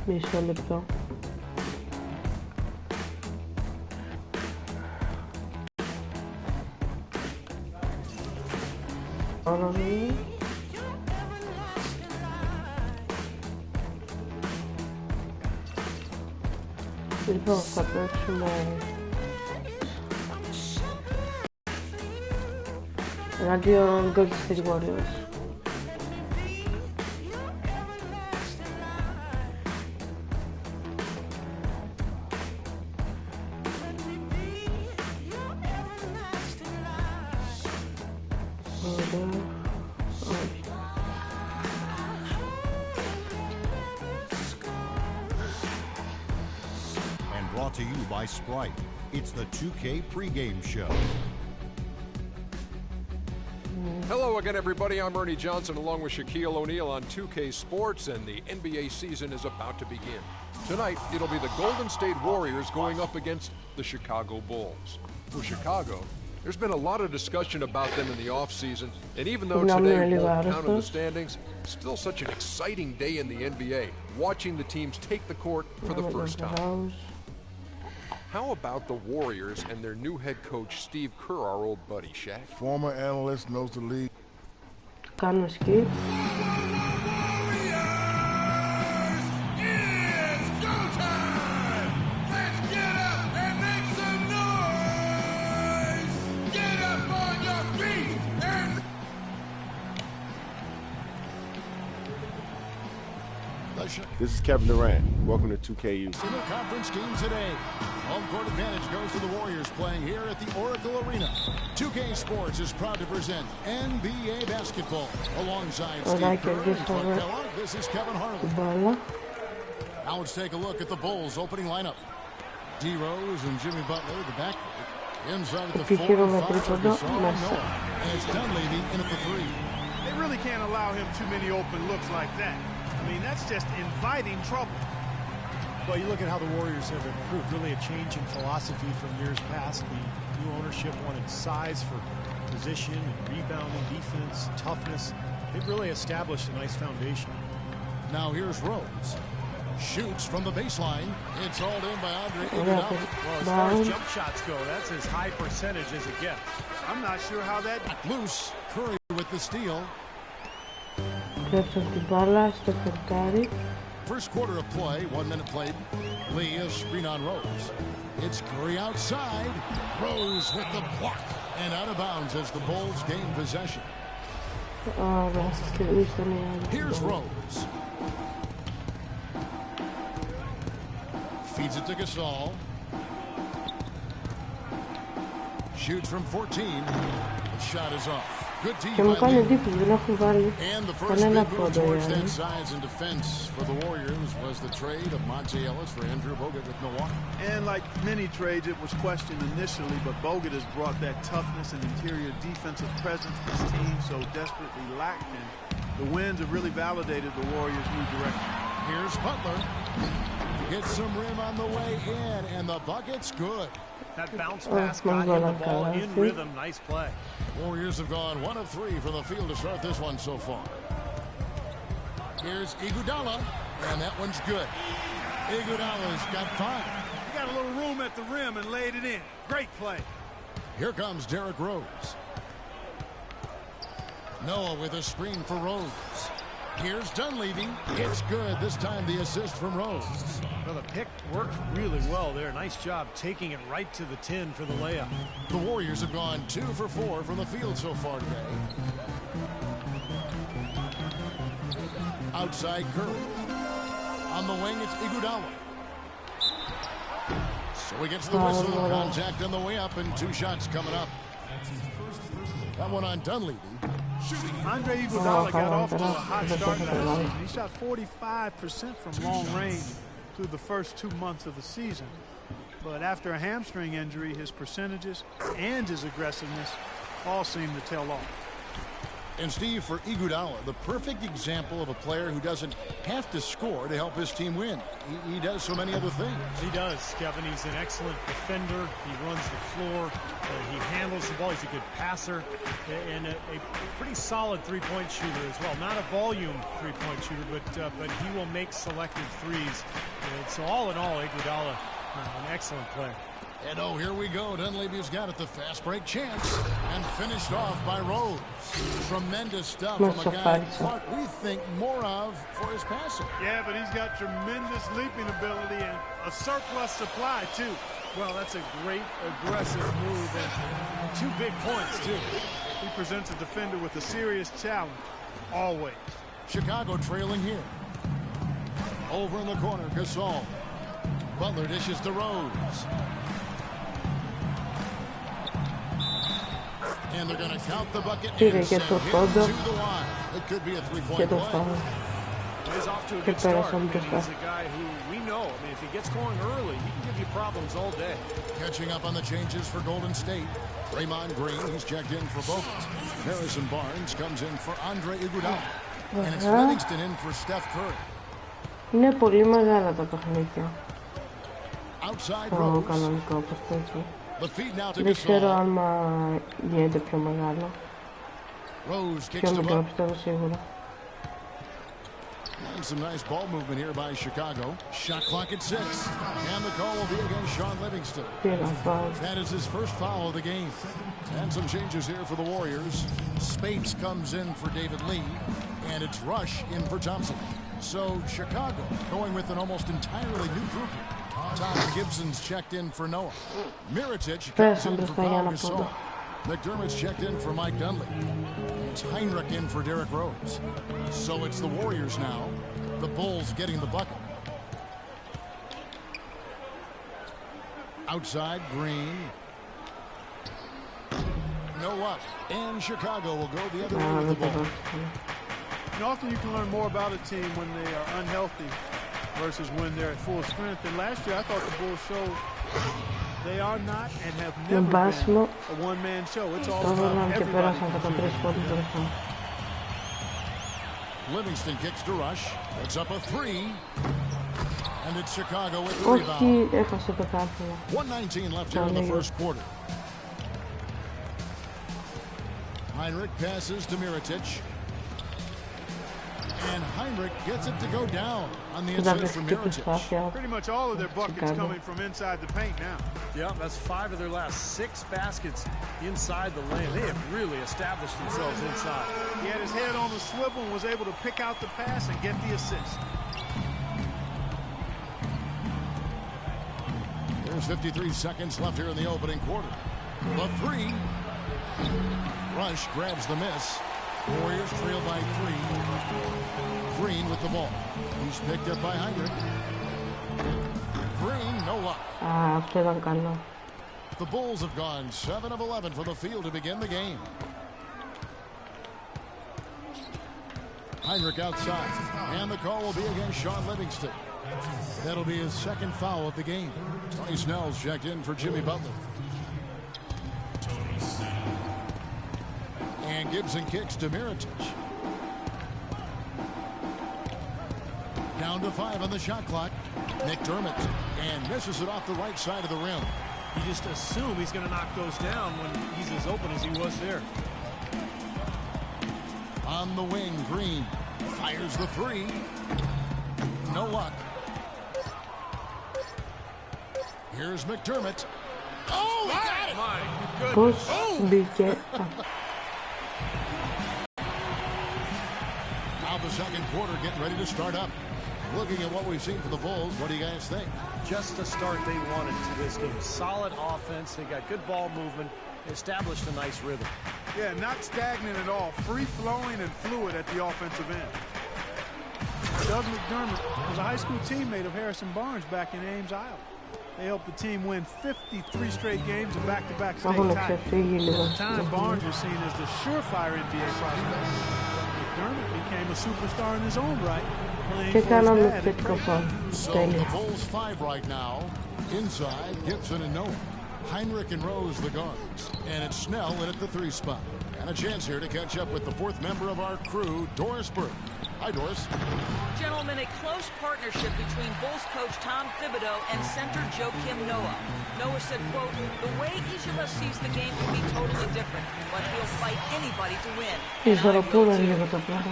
Michel Lepin. Lepin frappe schon Radio Golden State Warriors. And brought to you by Sprite. It's the 2K pregame show. Hello again, everybody. I'm Ernie Johnson along with Shaquille O'Neal on 2K Sports, and the NBA season is about to begin. Tonight, it'll be the Golden State Warriors going up against the Chicago Bulls. For Chicago, there's been a lot of discussion about them in the offseason, and even though today won't count in the standings, still such an exciting day in the NBA, watching the teams take the court for the first time. How about the Warriors and their new head coach, Steve Kerr, our old buddy, Shaq? Former analyst, knows the league. Kann es geht. This is Kevin Durant. Welcome to 2KU. In the conference game today, home court advantage goes to the Warriors playing here at the Oracle Arena. 2K Sports is proud to present NBA basketball alongside Steve Kerr and Clark Kellogg. This is Kevin Harlan. Now let's take a look at the Bulls opening lineup. D. Rose and Jimmy Butler, the backcourt. Inside at the 4 and 5 and it's Dunleavy in at the 3. They really can't allow him too many open looks like that. I mean, that's just inviting trouble. Well, you look at how the Warriors have improved, really a change in philosophy from years past. The new ownership wanted size for position and rebounding, defense, toughness. They've really established a nice foundation. Now here's Rose. Shoots from the baseline. It's hauled in by Andre Iguodala. Well, as far as jump shots go, that's as high percentage as it gets. I'm not sure how that... Loose. Curry with the steal. First quarter of play, 1 minute played. Lee a screen on Rose. It's Curry outside. Rose with the block and out of bounds as the Bulls gain possession. Here's Rose. Feeds it to Gasol. Shoots from 14. The shot is off. Good team by Lee. And the first big move towards that size and defense for the Warriors was the trade of Monte Ellis for Andrew Bogut with Milwaukee. And like many trades, it was questioned initially, but Bogut has brought that toughness and interior defensive presence this team so desperately lacked, and the wins have really validated the Warriors' new direction. Here's Butler. Gets some rim on the way in, and the bucket's good. That bounce pass got him the ball in rhythm. Nice play. Warriors have gone 1 of 3 from the field to start this one so far. Here's Iguodala, and that one's good. Iguodala's got 5. He got a little room at the rim and laid it in. Great play. Here comes Derrick Rose. Noah with a screen for Rose. Here's Dunleavy. It's good. This time the assist from Rose. Well, the pick worked really well there. Nice job taking it right to the 10 for the layup. The Warriors have gone 2 for 4 from the field so far today. Outside Curry. On the wing, it's Iguodala. So he gets the whistle. Contact on the way up and 2 shots coming up. That one on Dunleavy. Andre Iguodala got off to a hot start last season. He shot 45% from long range through the first 2 months of the season. But after a hamstring injury, his percentages and his aggressiveness all seem to tail off. And Steve, for Iguodala, the perfect example of a player who doesn't have to score to help his team win. He does so many other things. He does, Kevin. He's an excellent defender. He runs the floor. He handles the ball. He's a good passer and a pretty solid three-point shooter as well. Not a volume three-point shooter, but he will make selective threes. And so all in all, Iguodala, an excellent player. And oh, here we go. Dunleavy's got it, the fast break chance. And finished off by Rose. Tremendous stuff from a guy Clark we think more of for his passing. Yeah, but he's got tremendous leaping ability and a surplus supply, too. Well, that's a great aggressive move and 2 big points, too. He presents a defender with a serious challenge, always. Chicago trailing here. Over in the corner, Gasol. Butler dishes to Rose. And they're going to count the bucket and send him to the line. It could be a three-point play. He's off to a good start. He's a guy who we know. I mean, if he gets going early, he can give you problems all day. Catching up on the changes for Golden State. Draymond Green, he's checked in for Bogut. Harrison Barnes comes in for Andre Iguodala. And it's Livingston in for Steph Curry. Είναι πολύ μεγάλα τα παιχνίδια. Outside Το Rose. κανονικό παιχνίδι. The feed now to Δεν ξέρω Gasol. αν γίνεται πιο μεγάλο. Rose kicks Πιο to μικρό Butler. πιστεύω σίγουρα. And some nice ball movement here by Chicago. Shot clock at 6. And the call will be against Sean Livingston. That is his first foul of the game. And some changes here for the Warriors. Spates comes in for David Lee. And it's Rush in for Thompson. So Chicago going with an almost entirely new group. Tom Gibson's checked in for Noah. Mirotic comes in for Pau Gasol. McDermott's checked in for Mike Dunleavy. It's Heinrich in for Derrick Rose. So it's the Warriors now. The Bulls getting the bucket. Outside, Green. No up. And Chicago will go the other way with the ball. And often you can learn more about a team when they are unhealthy versus when they're at full strength. And last year, I thought the Bulls showed they are not and have never been a one-man show. It's all about everybody. Livingston kicks to Rush. It's up a 3. And it's Chicago with the rebound. 1:19 left here in the first quarter. Heinrich passes to Mirotic. And Heinrich gets it to go down on the inside from Mirotic. Pretty much all of their buckets coming from inside the paint now. Yeah, that's 5 of their last 6 baskets inside the lane. They have really established themselves inside. He had his head on the swivel and was able to pick out the pass and get the assist. There's 53 seconds left here in the opening quarter. The 3. Rush grabs the miss. Warriors trail by 3. Green with the ball. He's picked up by Heinrich. Green, no luck. The Bulls have gone 7 of 11 from the field to begin the game. Heinrich outside. And the call will be against Sean Livingston. That'll be his second foul of the game. Tony Snell's checked in for Jimmy Butler. And Gibson kicks to Mirotic. Down to 5 on the shot clock. McDermott. And misses it off the right side of the rim. You just assume he's going to knock those down when he's as open as he was there. On the wing, Green fires the 3. No luck. Here's McDermott. Oh, he got it! My goodness. Now the second quarter getting ready to start up. Looking at what we've seen for the Bulls, what do you guys think? Just the start they wanted to this game. Solid offense. They got good ball movement. They established a nice rhythm. Yeah, not stagnant at all. Free-flowing and fluid at the offensive end. Doug McDermott was a high school teammate of Harrison Barnes back in Ames, Iowa. They helped the team win 53 straight games and back-to-back state titles. At the time, Barnes was seen as the surefire NBA prospect. McDermott became a superstar in his own right. So the Bulls 5 right now. Inside, Gibson and Noah. Heinrich and Rose the guards. And it's Snell in at the 3 spot. And a chance here to catch up with the fourth member of our crew, Doris Burke. Hi, Doris. Gentlemen, a close partnership between Bulls coach Tom Thibodeau and center Joakim Noah. Noah said, quote, "The way each of us sees the game can be totally different, but he'll fight anybody to win." And I will too.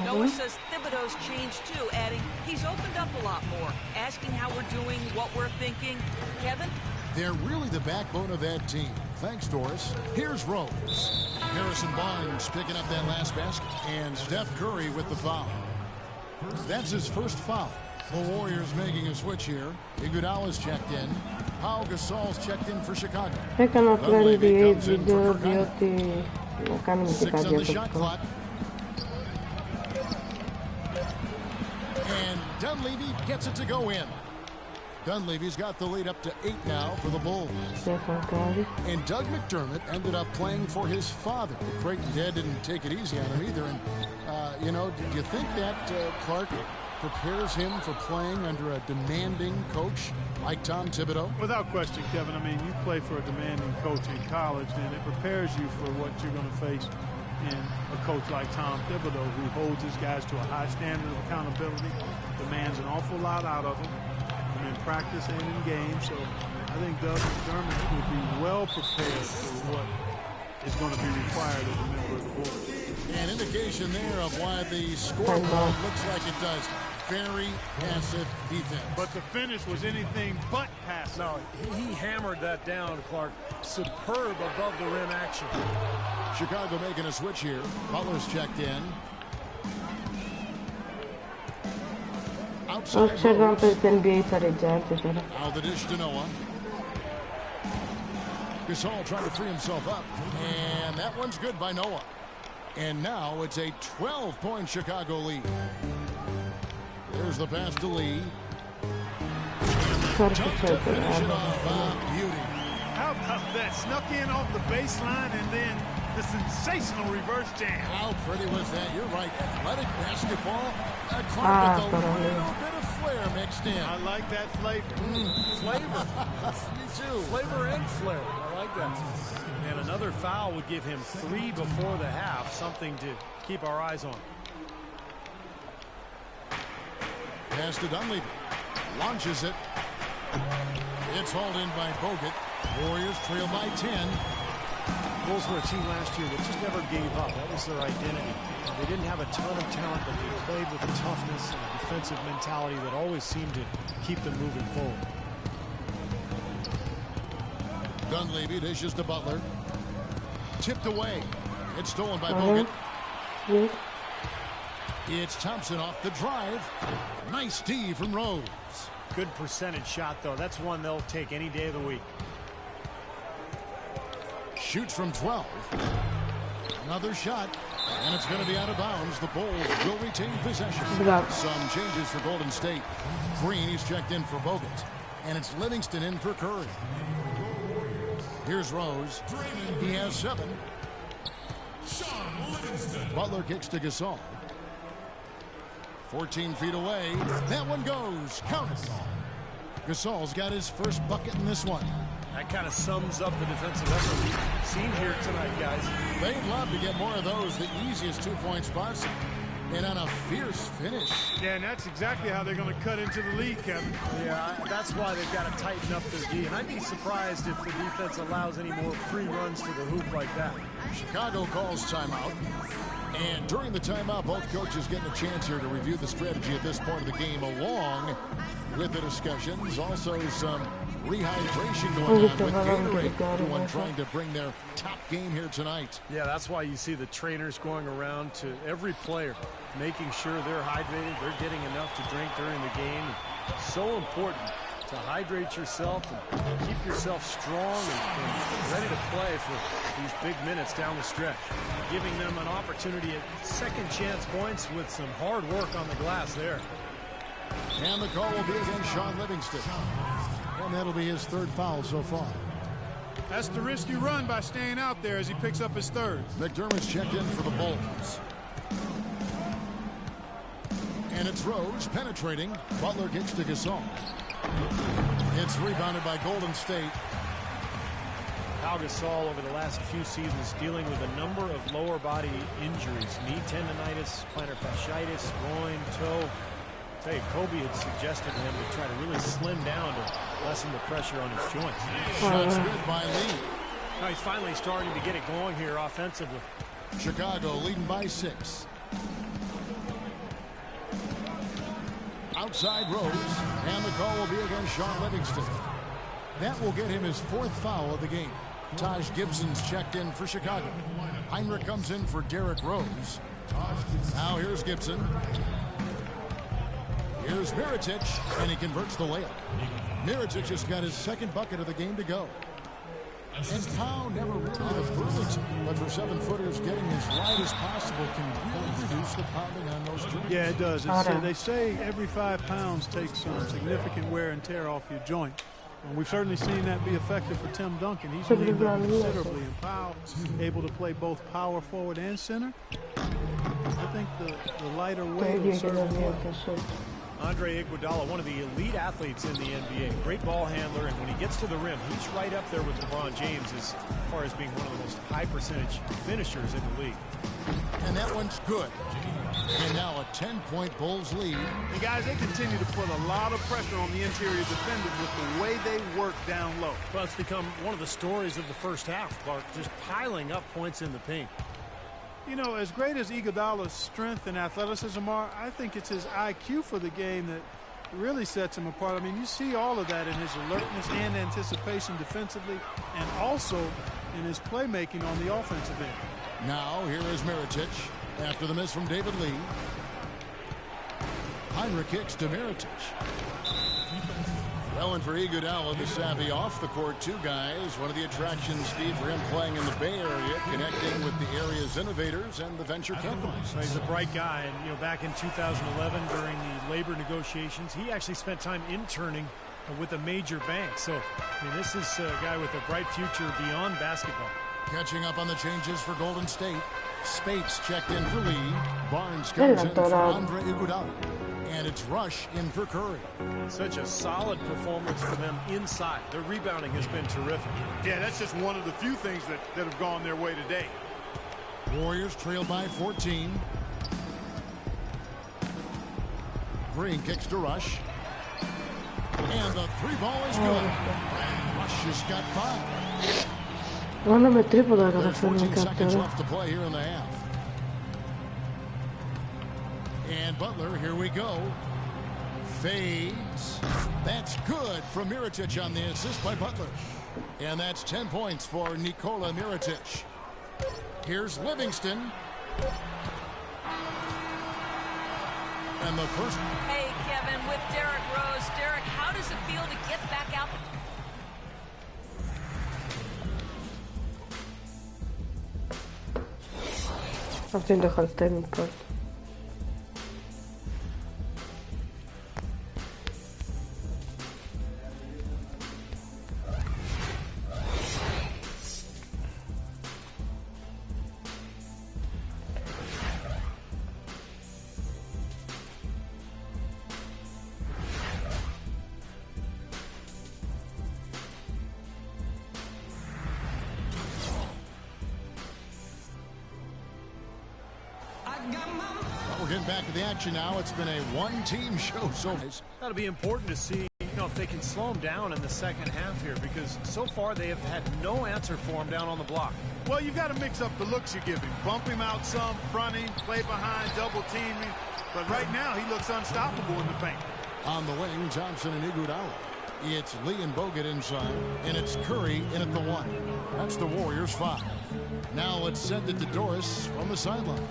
Noah says Thibodeau's changed too, adding, "He's opened up a lot more, asking how we're doing, what we're thinking." Kevin? They're really the backbone of that team. Thanks, Doris. Here's Rose. Harrison Barnes picking up that last basket. And Steph Curry with the foul. That's his first foul. The Warriors making a switch here. Iguodala's checked in. Pau Gasol's checked in for Chicago. Dunleavy comes in for Kirkconnell. 6 on the shot clock. And Dunleavy gets it to go in. Dunleavy's got the lead up to 8 now for the Bulls. And Doug McDermott ended up playing for his father. The Creighton dad didn't take it easy on him either. And, you know, do you think that, Clark, prepares him for playing under a demanding coach like Tom Thibodeau? Without question, Kevin. I mean, you play for a demanding coach in college, and it prepares you for what you're going to face in a coach like Tom Thibodeau, who holds his guys to a high standard of accountability, demands an awful lot out of them in practice and in games. So I think Doug McDermott would be well prepared for what is going to be required of a member of the Bulls. An indication there of why the scoreboard looks like it does. Very passive defense. But the finish was anything but passive. No, he hammered that down, Clark. Superb above the rim action. Chicago making a switch here. Butler's checked in. Outside Now the dish to Noah. Gasol trying to free himself up. And that one's good by Noah. And now it's a 12-point Chicago lead. There's the pass to Lee. To finish it off. Beauty. How about that? Snuck in off the baseline and then the sensational reverse jam. How pretty was that? You're right. Athletic basketball. Clark with a little bit of flair mixed in. I like that flavor. Flavor. Me too. Flavor and flair. I like that. And another foul would give him 3 before the half, something to keep our eyes on. Pass to Dunleavy. Launches it. It's hauled in by Bogut. Warriors trail by 10. Bulls were a team last year that just never gave up. That was their identity. They didn't have a ton of talent, but they played with a toughness and a defensive mentality that always seemed to keep them moving forward. Dunleavy dishes to Butler. Tipped away. It's stolen by Bogut. It's Thompson off the drive. Nice D from Rose. Good percentage shot, though. That's one they'll take any day of the week. Shoots from 12. Another shot. And it's going to be out of bounds. The Bulls will retain possession. Some changes for Golden State. Green, he's checked in for Bogut. And it's Livingston in for Curry. Here's Rose. He has 7. Butler kicks to Gasol. 14 feet away. That one goes. Count it. Gasol's got his first bucket in this one. That kind of sums up the defensive effort we've seen here tonight, guys. They'd love to get more of those, the easiest 2-point spots, and on a fierce finish. Yeah, and that's exactly how they're going to cut into the lead, Kevin. Yeah, that's why they've got to tighten up their D. And I'd be surprised if the defense allows any more free runs to the hoop like that. Chicago calls timeout. And during the timeout, both coaches getting a chance here to review the strategy at this point of the game, along with the discussions. Also some rehydration going on with Gatorade. Everyone trying to bring their top game here tonight. Yeah, that's why you see the trainers going around to every player, making sure they're hydrated, they're getting enough to drink during the game. So important to hydrate yourself and keep yourself strong and ready to play for these big minutes down the stretch. Giving them an opportunity at second chance points with some hard work on the glass there. And the call will be against Sean Livingston. And that'll be his 3rd foul so far. That's the risk you run by staying out there as he picks up his 3rd. McDermott's checked in for the Bulls. And it's Rose penetrating. Butler kicks to Gasol. It's rebounded by Golden State. Pau Gasol over the last few seasons dealing with a number of lower body injuries, knee tendonitis, plantar fasciitis, groin, toe. I'll tell you, Kobe had suggested to him to try to really slim down to lessen the pressure on his joints. Shots good by Lee. Now he's finally starting to get it going here offensively. Chicago leading by 6. Outside Rose, and the call will be against Sean Livingston. That will get him his 4th foul of the game. Taj Gibson's checked in for Chicago. Heinrich comes in for Derrick Rose. Now here's Gibson. Here's Mirotic, and he converts the layup. Mirotic just got his 2nd bucket of the game to go. And Pau never really the burlington, but for 7-footers, getting as wide as possible can really reduce the pounding on those joints. Yeah, it does. They say every 5 pounds takes some significant wear and tear off your joint. And we've certainly seen that be effective for Tim Duncan. He's leaned up considerably, and Pau able to play both power forward and center. I think the lighter weight will certainly help. Andre Iguodala, one of the elite athletes in the NBA. Great ball handler, and when he gets to the rim, he's right up there with LeBron James as far as being one of the most high-percentage finishers in the league. And that one's good. And now a 10-point Bulls lead. And guys, they continue to put a lot of pressure on the interior defenders with the way they work down low. Well, it's become one of the stories of the first half, Clark, just piling up points in the paint. You know, as great as Iguodala's strength and athleticism are, I think it's his IQ for the game that really sets him apart. I mean, you see all of that in his alertness and anticipation defensively, and also in his playmaking on the offensive end. Now, here is Mirotic after the miss from David Lee. Heinrich kicks to Mirotic. Well, and for Iguodala, the savvy off-the-court 2 guys. One of the attractions, Steve, for him playing in the Bay Area, connecting with the area's innovators and the venture companies. So he's a bright guy, and, you know, back in 2011 during the labor negotiations, he actually spent time interning with a major bank. So, I mean, this is a guy with a bright future beyond basketball. Catching up on the changes for Golden State. Spates checked in for Lee. Barnes comes in for Andre Iguodala. And it's Rush in for Curry. Such a solid performance for them inside. Their rebounding has been terrific. Yeah, that's just one of the few things that have gone their way today. Warriors trail by 14. Green kicks to Rush. And the 3-ball is good. Rush just got 5. There's 14 seconds left to play here in the half. And Butler, here we go. Fades. That's good from Mirotic on the assist by Butler. And that's 10 points for Nikola Mirotic. Here's Livingston. And the first. Hey, Kevin, with Derrick Rose. Derrick, how does it feel to get back out? بعدين دخلت تاني كارت. We're getting back to the action now. It's been a one-team show so far. That'll be important to see, you know, if they can slow them down in the second half here, because so far they have had no answer for him down on the block. Well, you've got to mix up the looks you give him. Bump him out some, front him, play behind, double team him. But right now, he looks unstoppable in the paint. On the wing, Johnson and Iguodala. It's Lee and Bogut inside, and it's Curry in at the 1. That's the Warriors' 5. Now let's send it to Doris from the sideline.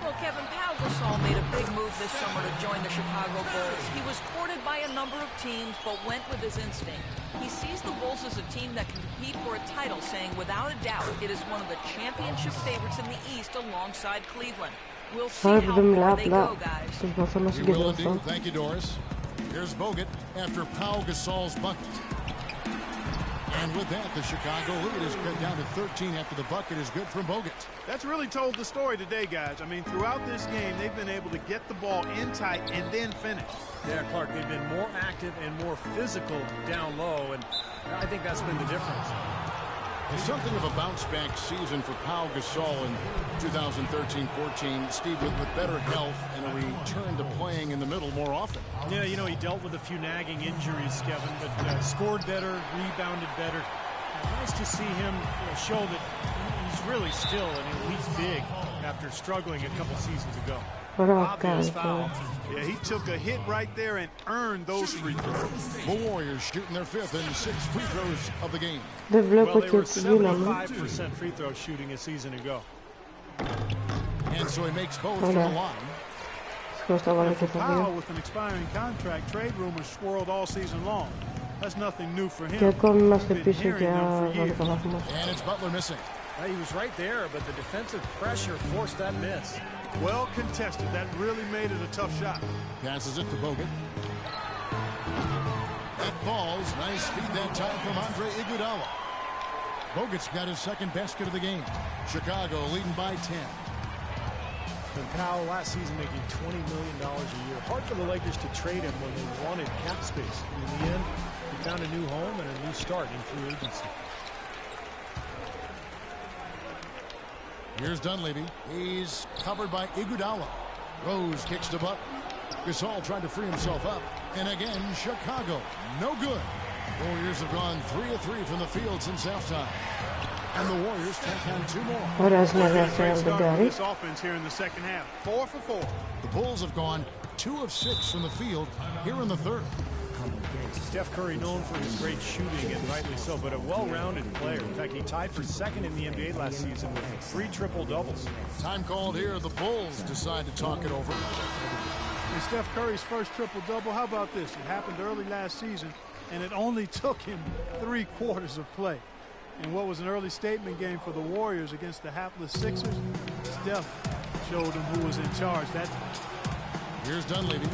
Well, Kevin, Pau Gasol made a big move this summer to join the Chicago Bulls. He was courted by a number of teams, but went with his instinct. He sees the Bulls as a team that can compete for a title, saying without a doubt it is one of the championship favorites in the East alongside Cleveland. We'll see how far they go, guys. We will indeed. Thank you, Doris. Here's Bogut after Pau Gasol's bucket. And with that, the Chicago lead is cut down to 13 after the bucket is good from Bogut. That's really told the story today, guys. I mean, throughout this game, they've been able to get the ball in tight and then finish. Yeah, Clark, they've been more active and more physical down low, and I think that's been the difference. It's something of a bounce-back season for Pau Gasol in 2013-14. Steve, with better health and a return to playing in the middle more often. Yeah, you know, he dealt with a few nagging injuries, Kevin, but scored better, rebounded better. Nice to see him show that he's really still an elite big after struggling a couple seasons ago. Obvious foul. Yeah, he took a hit right there and earned those free throws. The Warriors shooting their 5th and 6th free throws of the game. Well, they were 75% free throw shooting a season ago. And so he makes both from the line. For Powell, with an expiring contract, trade rumors swirled all season long. That's nothing new for him. And it's Butler missing. He was right there, but the defensive pressure forced that miss. Well contested. That really made it a tough shot. Passes it to Bogut. That falls. Nice feed that time from Andre Iguodala. Bogut's got his 2nd basket of the game. Chicago leading by 10. And Powell last season making $20 million a year. Hard for the Lakers to trade him when they wanted cap space. In the end, he found a new home and a new start in free agency. Here's Dunleavy. He's covered by Iguodala. Rose kicks to Butler. Gasol tried to free himself up. And again, Chicago. No good. Warriors have gone 3 of 3 from the field since halftime. And the Warriors take on 2 more. This offense here in the second half. 4 for 4. The Bulls have gone 2 of 6 from the field here in the 3rd. Steph Curry known for his great shooting, and rightly so, but a well-rounded player. In fact, he tied for 2nd in the NBA last season with 3 triple-doubles. Time called here. The Bulls decide to talk it over. And Steph Curry's first triple-double, how about this? It happened early last season, and it only took him 3 quarters of play. In what was an early statement game for the Warriors against the hapless Sixers, Steph showed them who was in charge. Here's Dunleavy.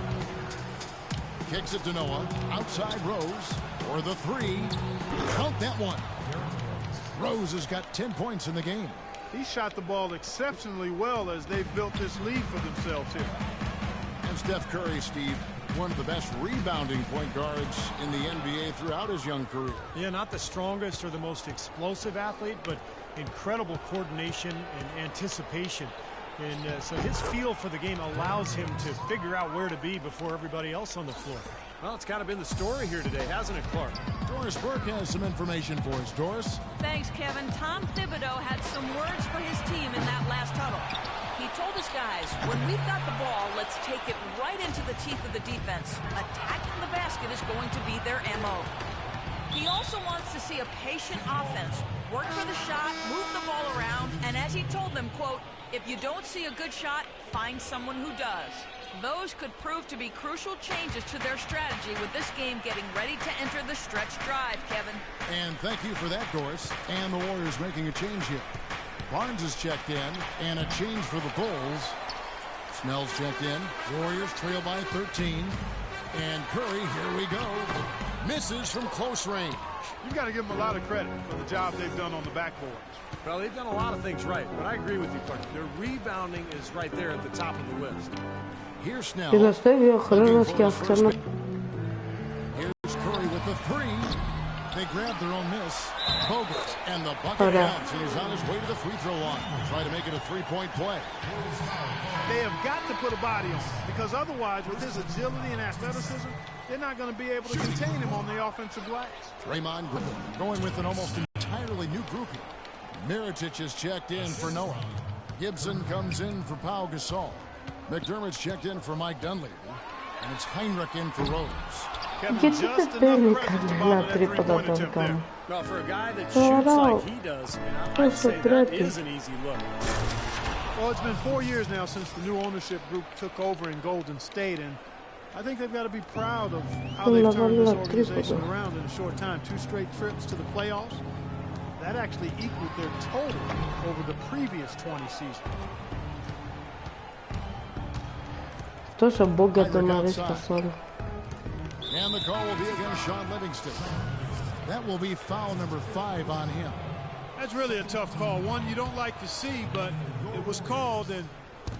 Kicks it to Noah. Outside Rose. For the 3. Count that one. Rose has got 10 points in the game. He shot the ball exceptionally well as they've built this lead for themselves here. And Steph Curry, Steve, one of the best rebounding point guards in the NBA throughout his young career. Yeah, not the strongest or the most explosive athlete, but incredible coordination and anticipation. And so his feel for the game allows him to figure out where to be before everybody else on the floor. Well, it's kind of been the story here today, hasn't it, Clark? Doris Burke has some information for us. Doris? Thanks, Kevin. Tom Thibodeau had some words for his team in that last huddle. He told his guys, when we've got the ball, let's take it right into the teeth of the defense. Attacking the basket is going to be their MO. He also wants to see a patient offense. Work for the shot, move the ball around, and as he told them, quote, if you don't see a good shot, find someone who does. Those could prove to be crucial changes to their strategy with this game getting ready to enter the stretch drive, Kevin. And thank you for that, Doris. And the Warriors making a change here. Barnes is checked in, and a change for the Bulls. Snell's checked in. Warriors trail by 13. And Curry, here we go. Misses from close range. You've got to give them a lot of credit for the job they've done on the backboard. Well, they've done a lot of things right, but I agree with you, Clark. Their rebounding is right there at the top of the list. Here's Snell. Here's Curry with the 3. They grabbed their own miss. Bogut, and the bucket counts, and he's on his way to the free throw line. Try to make it a 3-point play. They have got to put a body on him, because otherwise, with his agility and athleticism, they're not going to be able to contain him on the offensive glass. Draymond Green going with an almost entirely new group here. Mirotic is checked in for Noah. Gibson comes in for Pau Gasol. McDermott's checked in for Mike Dunleavy. And it's Heinrich in for Rose. Kevin, just enough presence to bother that three-point attempt there. Well, for a guy that shoots like he does, I'd say that is an easy look. Well, it's been 4 years now since the new ownership group took over in Golden State, and I think they've got to be proud of how they've turned this organization around in a short time. 2 straight trips to the playoffs. That actually equaled their total over the previous 20 seasons. Тоже богато способен. And the call will be against Sean Livingston. That will be foul number 5 on him. That's really a tough call. One you don't like to see, but it was called, and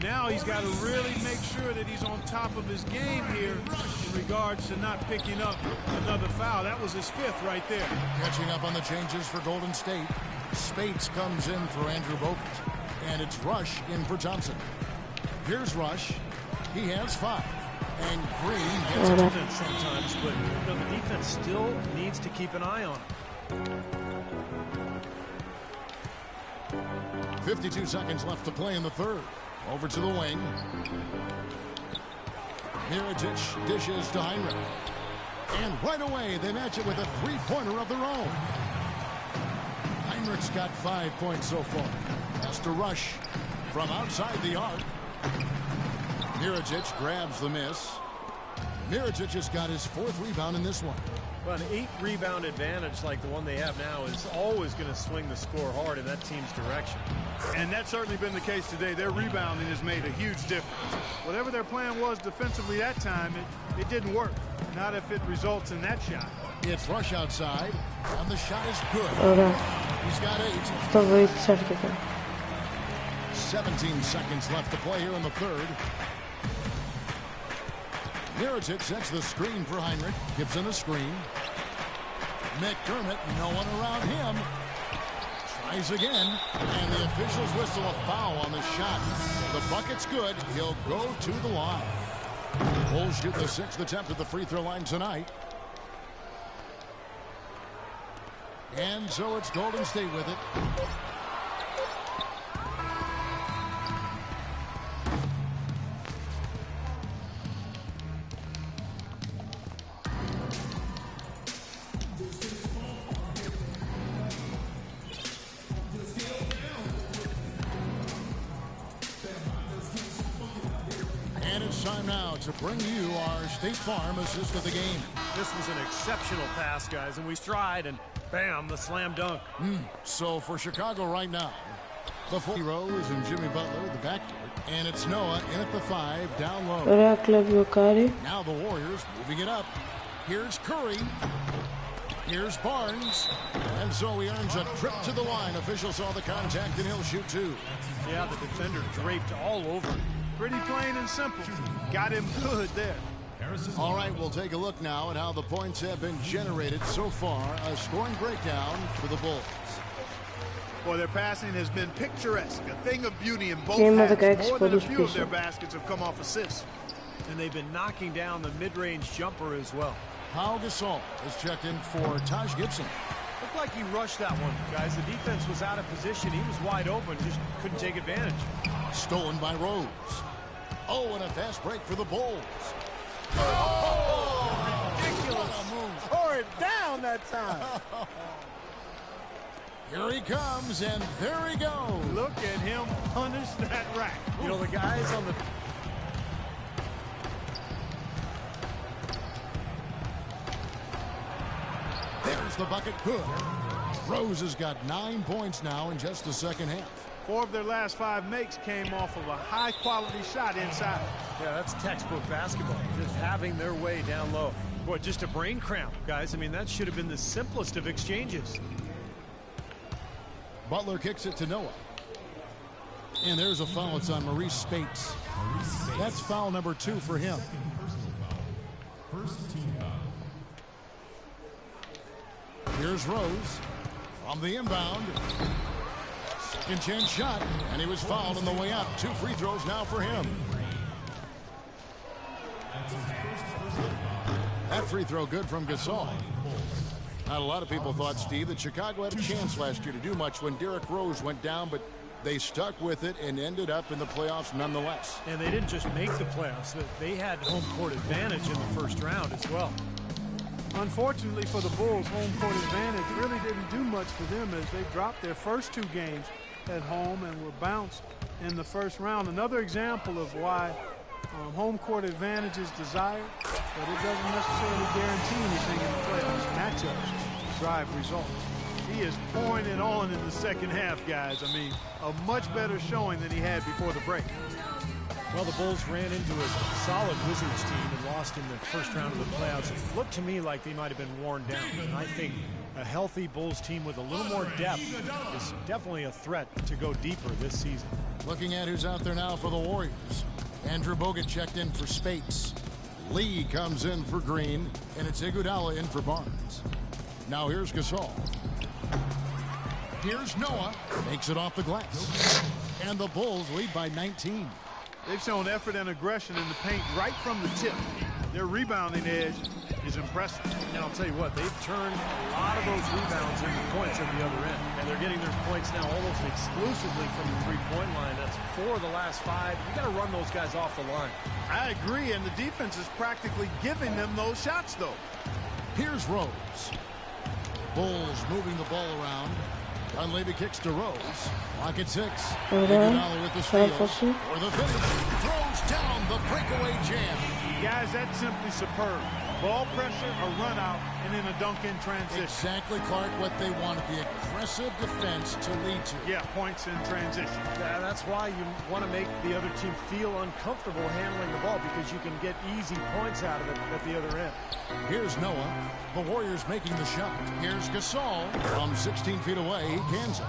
now he's got to really make sure that he's on top of his game here in regards to not picking up another foul. That was his 5th right there. Catching up on the changes for Golden State. Spates comes in for Andrew Bogut. And it's Rush in for Thompson. Here's Rush. He has 5. And Green gets a defense sometimes, but the defense still needs to keep an eye on him. 52 seconds left to play in the third. Over to the wing. Mirotic dishes to Heinrich. And right away, they match it with a three-pointer of their own. Heinrich's got 5 points so far. Has to rush from outside the arc. Mirotic grabs the miss. Mirotic has got his 4th rebound in this one. Well, an 8-rebound advantage like the one they have now is always going to swing the score hard in that team's direction. And that's certainly been the case today. Their rebounding has made a huge difference. Whatever their plan was defensively that time, it didn't work. Not if it results in that shot. It's Rush outside, and the shot is good. He's got 8. To wyjść certyfikat. 17 seconds left to play here in the third. Mirotic sets the screen for Heinrich. Gibson a screen. McDermott, no one around him. Tries again, and the officials whistle a foul on the shot. The bucket's good. He'll go to the line. Bulls shoot the 6th attempt at the free throw line tonight. And so it's Golden State with it. And it's time now to bring you our State Farm assist of the game. This was an exceptional pass, guys, and we stride, and bam, the slam dunk. So for Chicago right now, the 4 Rose and Jimmy Butler, the backcourt, and it's Noah in at the 5, down low. Reklev Jokari. Now the Warriors moving it up. Here's Curry. Here's Barnes. And so he earns a trip to the line. Official saw the contact, and he'll shoot 2. Yeah, the defender draped all over him. Pretty plain and simple. Got him good there. All right, we'll take a look now at how the points have been generated so far. A scoring breakdown for the Bulls. Well, their passing has been picturesque. A thing of beauty in both Game of the halves. Gags More than a for few the of their Spurs. baskets have come off assists. And they've been knocking down the mid-range jumper as well. Pau Gasol is checked in for Taj Gibson. Looked like he rushed that one, guys. The defense was out of position. He was wide open, just couldn't take advantage. Stolen by Rose. Oh, and a fast break for the Bulls. Ridiculous. Tore it down that time. Here he comes, and there he goes. Look at him punish that rack. You know, the guys on the... There's the bucket. Good. Rose has got 9 points now in just the second half. 4 of their last 5 makes came off of a high-quality shot inside. Yeah, that's textbook basketball. Just having their way down low. Boy, just a brain cramp, guys. I mean, that should have been the simplest of exchanges. Butler kicks it to Noah. And there's a foul. It's on Maurice Spates. That's foul number 2 for him. Here's Rose from the inbound. Second chance shot, and he was fouled on the way up. 2 free throws now for him. That free throw good from Gasol. Not a lot of people thought, Steve, that Chicago had a chance last year to do much when Derrick Rose went down, but they stuck with it and ended up in the playoffs nonetheless. And they didn't just make the playoffs. They had home court advantage in the first round as well. Unfortunately for the Bulls, home court advantage really didn't do much for them as they dropped their first 2 games at home and were bounced in the first round. Another example of why home court advantage is desired, but it doesn't necessarily guarantee anything in the playoffs. Matchups drive results. He is pouring it on in the second half, guys. I mean, a much better showing than he had before the break. Well, the Bulls ran into a solid Wizards team and lost in the first round of the playoffs. It looked to me like they might have been worn down. And I think a healthy Bulls team with a little more depth is definitely a threat to go deeper this season. Looking at who's out there now for the Warriors. Andrew Bogut checked in for Spates. Lee comes in for Green, and it's Iguodala in for Barnes. Now here's Gasol. Here's Noah. Makes it off the glass. And the Bulls lead by 19. They've shown effort and aggression in the paint right from the tip. Their rebounding edge is impressive. And I'll tell you what, they've turned a lot of those rebounds into points at the other end. And they're getting their points now almost exclusively from the three-point line. That's 4 of the last 5. You got to run those guys off the line. I agree, and the defense is practically giving them those shots, though. Here's Rose. Bulls moving the ball around. Dunleavy kicks to Rose. Lock at 6. Iguodala with the steal. For the finish. Throws down the breakaway jam. Guys, that's simply superb. Ball pressure, a run out, and then a dunk in transition. Exactly, Clark, what they wanted. The aggressive defense to lead to. Yeah, points in transition. Yeah, that's why you want to make the other team feel uncomfortable handling the ball, because you can get easy points out of it at the other end. Here's Noah. The Warriors making the shot. Here's Gasol. From 16 feet away, he cans it.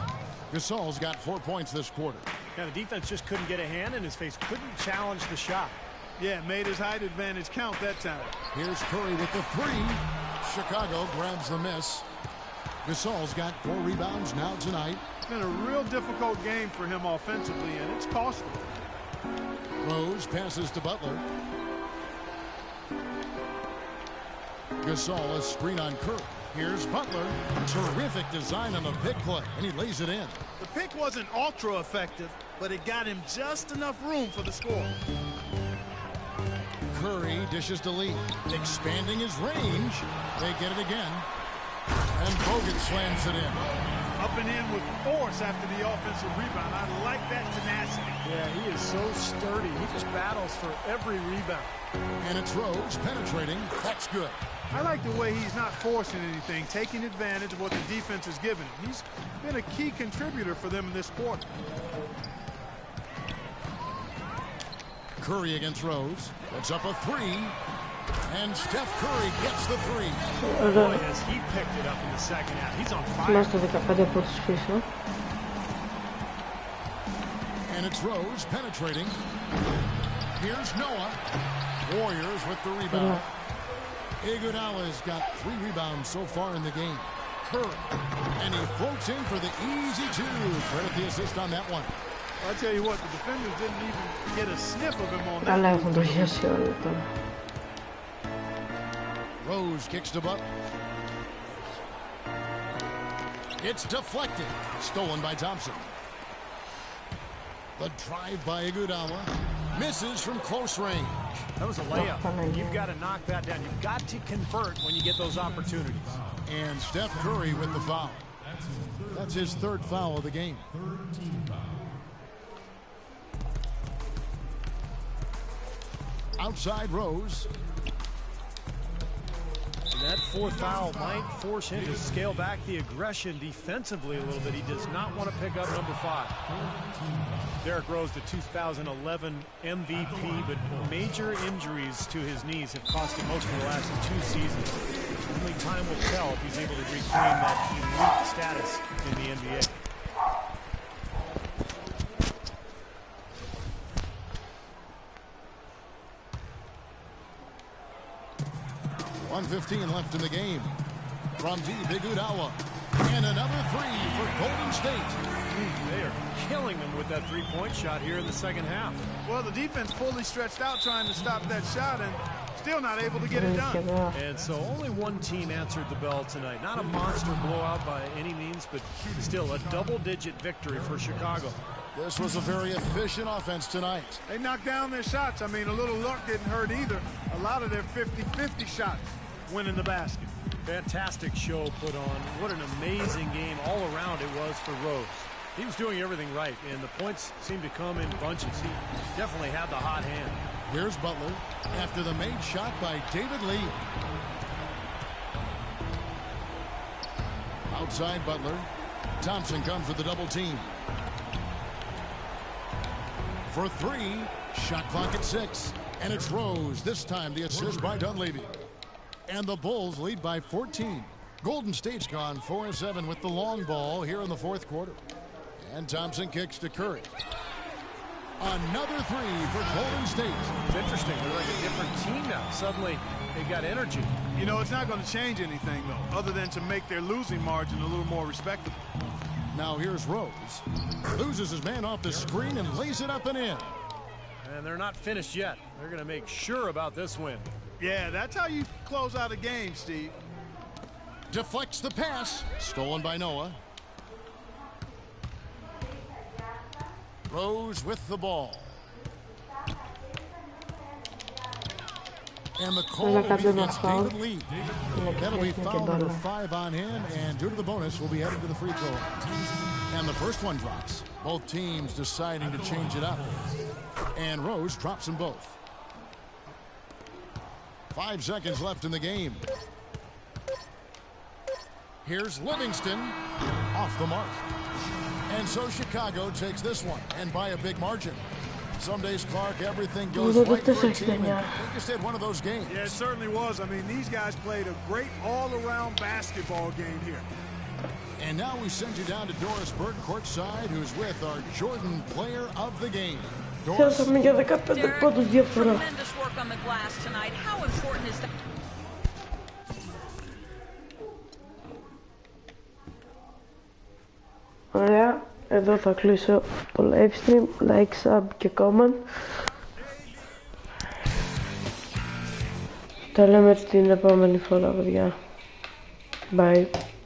Gasol's got 4 points this quarter. Now, the defense just couldn't get a hand in his face, couldn't challenge the shot. Yeah, made his height advantage count that time. Here's Curry with the 3. Chicago grabs the miss. Gasol's got 4 rebounds now tonight. It's been a real difficult game for him offensively, and it's costly. Rose passes to Butler. Gasol, a screen on Curry. Here's Butler. Terrific design on the pick play, and he lays it in. The pick wasn't ultra effective, but it got him just enough room for the score. Curry dishes to Lee, expanding his range. They get it again. And Bogut slams it in. Up and in with force after the offensive rebound. I like that tenacity. Yeah, he is so sturdy. He just battles for every rebound. And it's Rose penetrating. That's good. I like the way he's not forcing anything, taking advantage of what the defense is giving him. He's been a key contributor for them in this quarter. Curry against Rose. That's up a 3. And Steph Curry gets the 3. Boy, has he picked it up in the second half. He's on fire. And it's Rose penetrating. Here's Noah. Warriors with the rebound. Iguodala's got 3 rebounds so far in the game. Curry. And he floats in for the easy 2. Credit the assist on that one. I'll tell you what, the defenders didn't even get a sniff of him on that. Rose kicks to Butler. It's deflected. Stolen by Thompson. The drive by Iguodala. Misses from close range. That was a layup. You've got to knock that down. You've got to convert when you get those opportunities. And Steph Curry with the foul. That's his 3rd foul of the game. Outside Rose. And that 4th foul might force him to scale back the aggression defensively a little bit. He does not want to pick up number 5. Derrick Rose, the 2011 MVP, but major injuries to his knees have cost him most of the last 2 seasons. Only time will tell if he's able to reclaim that elite status in the NBA. 1:15 left in the game. From deep, Iguodala. And another 3 for Golden State. They are killing them with that 3-point shot here in the second half. Well, the defense fully stretched out trying to stop that shot and still not able to get it done. And so only one team answered the bell tonight. Not a monster blowout by any means, but still a double-digit victory for Chicago. This was a very efficient offense tonight. They knocked down their shots. I mean, a little luck didn't hurt either. A lot of their 50-50 shots went in the basket. Fantastic show put on. What an amazing game all around it was for Rose. He was doing everything right, and the points seemed to come in bunches. He definitely had the hot hand. Here's Butler after the made shot by David Lee. Outside Butler. Thompson comes with the double team. For 3, shot clock at 6. And it's Rose. This time the assist by Dunleavy. And the Bulls lead by 14. Golden State's gone 4-7 with the long ball here in the 4th quarter. And Thompson kicks to Curry. Another 3 for Golden State. It's interesting. They're like a different team now. Suddenly, they got energy. You know, it's not going to change anything, though, other than to make their losing margin a little more respectable. Now here's Rose. Loses his man off the screen and lays it up and in. And they're not finished yet. They're going to make sure about this win. Yeah, that's how you close out a game, Steve. Deflects the pass. Stolen by Noah. Rose with the ball. And the call will be against David Lee. That'll be foul number 5 on him, and due to the bonus, we'll be heading to the free throw line. And the first one drops. Both teams deciding to change it up. And Rose drops them both. 5 seconds left in the game. Here's Livingston off the mark. And so Chicago takes this one, and by a big margin. Some days, Clark, everything goes right for a team, and we just had one of those games. Yeah, it certainly was. I mean, these guys played a great all-around basketball game here. And now we send you down to Doris Burke courtside, who's with our Jordan player of the game. Doris? Derek, tremendous work on the glass tonight. How important is that? Ωραία, εδώ θα κλείσω το live stream, like, sub και comment. Τα λέμε την επόμενη φορά, παιδιά. Bye.